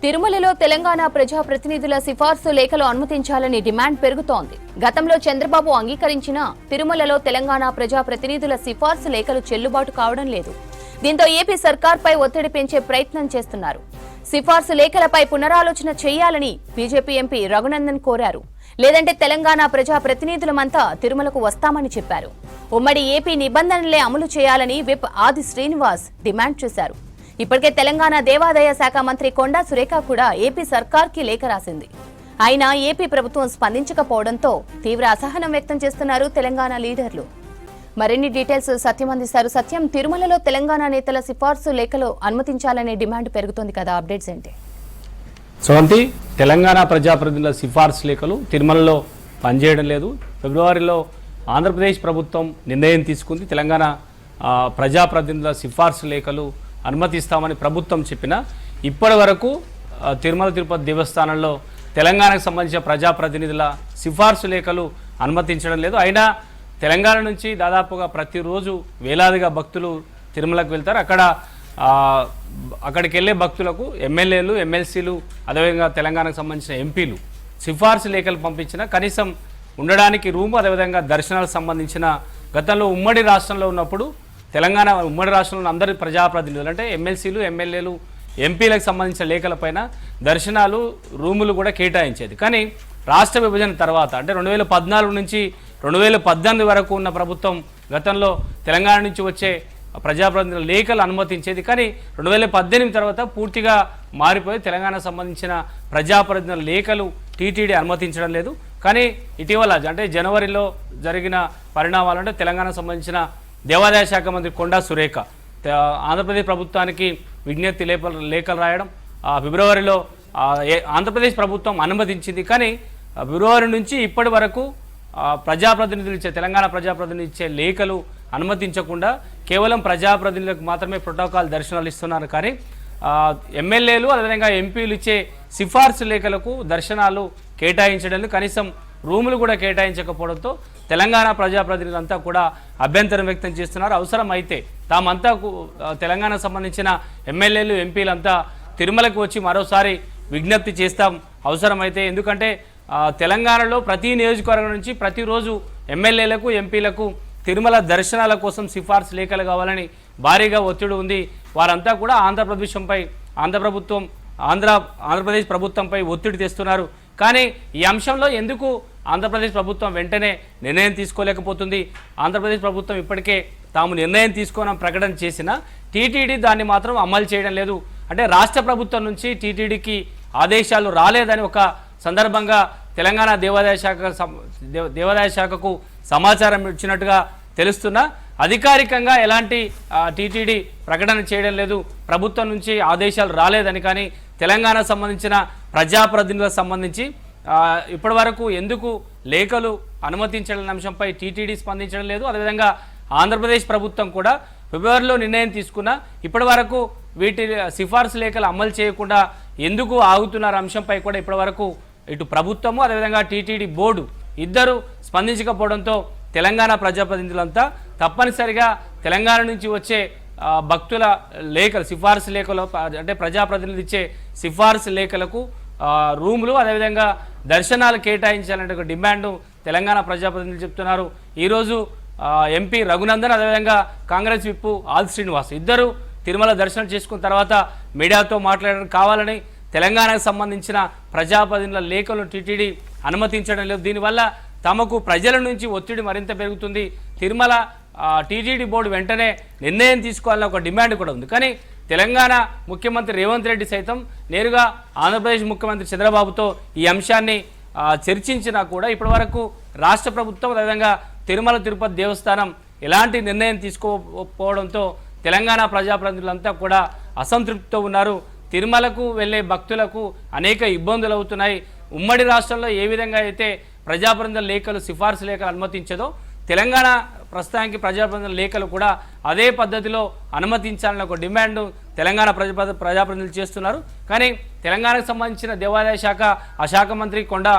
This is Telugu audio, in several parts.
తిరుమలలో తెలంగాణ ప్రజా ప్రతినిధుల సిఫార్సు లేఖలు అనుమతించాలని డిమాండ్ పెరుగుతోంది. గతంలో చంద్రబాబు అంగీకరించిన తిరుమలలో తెలంగాణ ప్రజా ప్రతినిధుల సిఫార్సు లేఖలు చెల్లుబాటు కావడం లేదు. దీంతో ఏపీ సర్కార్పై ఒత్తిడి పెంచే ప్రయత్నం చేస్తున్నారు. సిఫార్సు లేఖలపై పునరాలోచన చేయాలని బీజేపీ ఎంపీ రఘునందన్ కోరారు. లేదంటే తెలంగాణ ప్రజా ప్రతినిధులమంతా తిరుమలకు వస్తామని చెప్పారు. ఉమ్మడి ఏపీ నిబంధనలే అమలు చేయాలని విప్ ఆది శ్రీనివాస్ డిమాండ్ చేశారు. ఇప్పటికే తెలంగాణ దేవాదాయ శాఖ మంత్రి కొండా సురేఖ కూడా ఏపీ సర్కార్కి లేఖ రాసింది. అయినా ఏపీ ప్రభుత్వం స్పందించకపోవడంతో తీవ్ర అసహనం వ్యక్తం చేస్తున్నారు తెలంగాణ లీడర్లు. మరిన్ని డీటెయిల్స్ సత్యం అందిస్తారు. సత్యం, తిరుమలలో తెలంగాణ నేతల సిఫార్సు లేఖలు అనుమతించాలనే డిమాండ్ పెరుగుతోంది కదా, అప్డేట్స్ ఏంటి? సోంతి, తెలంగాణ ప్రజాప్రతినిధుల సిఫార్సు లేఖలు తిరుమలలో పనిచేయడం లేదు. ఫిబ్రవరిలో ఆంధ్రప్రదేశ్ ప్రభుత్వం నిర్ణయం తీసుకుంది. తెలంగాణ ప్రజాప్రతినిధుల సిఫార్సు లేఖలు అనుమతిస్తామని ప్రభుత్వం చెప్పినా ఇప్పటి వరకు తిరుమల తిరుపతి దేవస్థానంలో తెలంగాణకు సంబంధించిన ప్రజాప్రతినిధుల సిఫార్సు లేఖలు అనుమతించడం లేదు. అయినా తెలంగాణ నుంచి దాదాపుగా ప్రతిరోజు వేలాదిగా భక్తులు తిరుమలకు వెళ్తారు. అక్కడికి వెళ్ళే భక్తులకు ఎమ్మెల్యేలు, ఎమ్మెల్సీలు, అదేవిధంగా తెలంగాణకు సంబంధించిన ఎంపీలు సిఫార్సు లేఖలు పంపించిన కనీసం ఉండడానికి రూము, అదేవిధంగా దర్శనాలకు సంబంధించిన గతంలో ఉమ్మడి రాష్ట్రంలో ఉన్నప్పుడు తెలంగాణ ఉమ్మడి రాష్ట్రంలో అందరి ప్రజాప్రతినిధులు అంటే ఎమ్మెల్సీలు, ఎమ్మెల్యేలు, ఎంపీలకు సంబంధించిన లేఖలపైన దర్శనాలు, రూములు కూడా కేటాయించేది. కానీ రాష్ట్ర విభజన తర్వాత అంటే 2014 నుంచి 2018 వరకు ఉన్న ప్రభుత్వం గతంలో తెలంగాణ నుంచి వచ్చే ప్రజాప్రతినిధుల లేఖలు అనుమతించేది. కానీ 2018 తర్వాత పూర్తిగా మారిపోయి తెలంగాణకు సంబంధించిన ప్రజాప్రతినిధుల లేఖలు టీటీడీ అనుమతించడం లేదు. కానీ ఇటీవల అంటే జనవరిలో జరిగిన పరిణామాలు అంటే తెలంగాణకు సంబంధించిన దేవాదాయ శాఖ మంత్రి కొండా సురేఖ ఆంధ్రప్రదేశ్ ప్రభుత్వానికి విజ్ఞప్తి లేఖలు రాయడం ఫిబ్రవరిలో ఆంధ్రప్రదేశ్ ప్రభుత్వం అనుమతించింది. కానీ ఫిబ్రవరి నుంచి ఇప్పటి వరకు ప్రజాప్రతినిధులు ఇచ్చే తెలంగాణ ప్రజాప్రతినిధులు ఇచ్చే లేఖలు అనుమతించకుండా కేవలం ప్రజాప్రతినిధులకు మాత్రమే ప్రోటోకాల్ దర్శనాలు ఇస్తున్నారు. కానీ ఎమ్మెల్యేలు, అదేవిధంగా ఎంపీలు ఇచ్చే సిఫార్సు లేఖలకు దర్శనాలు కేటాయించడం, కనీసం రూములు కూడా కేటాయించకపోవడంతో తెలంగాణ ప్రజాప్రతినిధులంతా కూడా అభ్యంతరం వ్యక్తం చేస్తున్నారు. అవసరమైతే తామంతా తెలంగాణకు సంబంధించిన ఎమ్మెల్యేలు, ఎంపీలంతా తిరుమలకు వచ్చి మరోసారి విజ్ఞప్తి చేస్తాం అవసరమైతే. ఎందుకంటే తెలంగాణలో ప్రతి నియోజకవర్గం నుంచి ప్రతిరోజు ఎమ్మెల్యేలకు, ఎంపీలకు తిరుమల దర్శనాల కోసం సిఫార్సు లేఖలు కావాలని భారీగా ఒత్తిడి ఉంది. వారంతా కూడా ఆంధ్రప్రదేశ్ ప్రభుత్వంపై ఒత్తిడి తెస్తున్నారు. కానీ ఈ అంశంలో ఎందుకు ఆంధ్రప్రదేశ్ ప్రభుత్వం వెంటనే నిర్ణయం తీసుకోలేకపోతుంది? ఆంధ్రప్రదేశ్ ప్రభుత్వం ఇప్పటికే తాము నిర్ణయం తీసుకోనని ప్రకటన చేసినా టీటీడీ దాన్ని మాత్రం అమలు చేయడం లేదు. అంటే రాష్ట్ర ప్రభుత్వం నుంచి టీటీడీకి ఆదేశాలు రాలేదని ఒక సందర్భంగా తెలంగాణ దేవాదాయ శాఖకు సమాచారం ఇచ్చినట్టుగా తెలుస్తున్నా అధికారికంగా ఎలాంటి టీటీడీ ప్రకటన చేయడం లేదు. ప్రభుత్వం నుంచి ఆదేశాలు రాలేదని. కానీ తెలంగాణకు సంబంధించిన ప్రజాప్రతినిధులకు సంబంధించి ఇప్పటి వరకు ఎందుకు లేఖలు అనుమతించడం అంశంపై టీటీడీ స్పందించడం లేదు. అదేవిధంగా ఆంధ్రప్రదేశ్ ప్రభుత్వం కూడా ఫిబ్రవరిలో నిర్ణయం తీసుకున్న ఇప్పటి వరకు వీటి సిఫార్సు లేఖలు అమలు చేయకుండా ఎందుకు ఆగుతున్నారు అంశంపై కూడా ఇప్పటి వరకు ఇటు ప్రభుత్వము, అదేవిధంగా టీటీడీ బోర్డు ఇద్దరు స్పందించకపోవడంతో తెలంగాణ ప్రజాప్రతినిధులంతా తప్పనిసరిగా తెలంగాణ నుంచి వచ్చే భక్తుల లేఖలు, సిఫార్సు లేఖలు అంటే ప్రజాప్రతినిధులు ఇచ్చే సిఫార్సు లేఖలకు రూములు, అదేవిధంగా దర్శనాలు కేటాయించాలంటే ఒక డిమాండ్ తెలంగాణ ప్రజాప్రతినిధులు చెప్తున్నారు. ఈరోజు ఎంపీ రఘునందన్, అదేవిధంగా కాంగ్రెస్ విప్ ఆది శ్రీనివాస్ ఇద్దరు తిరుమల దర్శనం చేసుకున్న తర్వాత మీడియాతో మాట్లాడడం కావాలని తెలంగాణకు సంబంధించిన ప్రజాప్రతినిధుల లేఖలను టీటీడీ అనుమతించడం లేదు. దీనివల్ల తమకు ప్రజల నుంచి ఒత్తిడి మరింత పెరుగుతుంది. తిరుమల టీటీడీ బోర్డు వెంటనే నిర్ణయం తీసుకోవాలని ఒక డిమాండ్ కూడా ఉంది. కానీ తెలంగాణ ముఖ్యమంత్రి రేవంత్ రెడ్డి సైతం నేరుగా ఆంధ్రప్రదేశ్ ముఖ్యమంత్రి చంద్రబాబుతో ఈ అంశాన్ని చర్చించినా కూడా ఇప్పటివరకు రాష్ట్ర ప్రభుత్వం, అదేవిధంగా తిరుమల తిరుపతి దేవస్థానం ఎలాంటి నిర్ణయం తీసుకోకపోవడంతో తెలంగాణ ప్రజాప్రతినిధులంతా కూడా అసంతృప్తితో ఉన్నారు. తిరుమలకు వెళ్ళే భక్తులకు అనేక ఇబ్బందులు అవుతున్నాయి. ఉమ్మడి రాష్ట్రంలో ఏ విధంగా అయితే ప్రజాప్రతినిధుల లేఖలు, సిఫార్సు లేఖలు అనుమతించదో తెలంగాణ ప్రస్తుతానికి ప్రజాప్రతినిధుల లేఖలు కూడా అదే పద్ధతిలో అనుమతించాలని ఒక డిమాండ్ తెలంగాణ ప్రజాప్రతినిధులు చేస్తున్నారు. కానీ తెలంగాణకు సంబంధించిన దేవాదాయ శాఖ ఆ శాఖ మంత్రి కొండా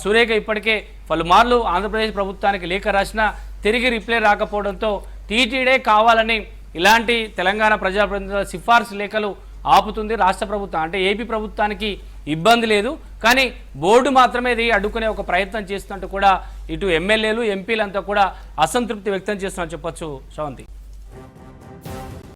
సురేఖ ఇప్పటికే పలుమార్లు ఆంధ్రప్రదేశ్ ప్రభుత్వానికి లేఖ రాసినా తిరిగి రిప్లై రాకపోవడంతో టీటీడీ కావాలని ఇలాంటి తెలంగాణ ప్రజాప్రతినిధుల సిఫార్సు లేఖలు ఆపుతుంది రాష్ట్ర ప్రభుత్వం. అంటే ఏపీ ప్రభుత్వానికి ఇబ్బంది లేదు, కానీ బోర్డు మాత్రమే ఇది అడ్డుకునే ఒక ప్రయత్నం చేస్తున్నట్టు కూడా ఇటు ఎమ్మెల్యేలు ఎంపీలంతా కూడా అసంతృప్తి వ్యక్తం చేస్తున్నారు చెప్పొచ్చు శ్రవంతి.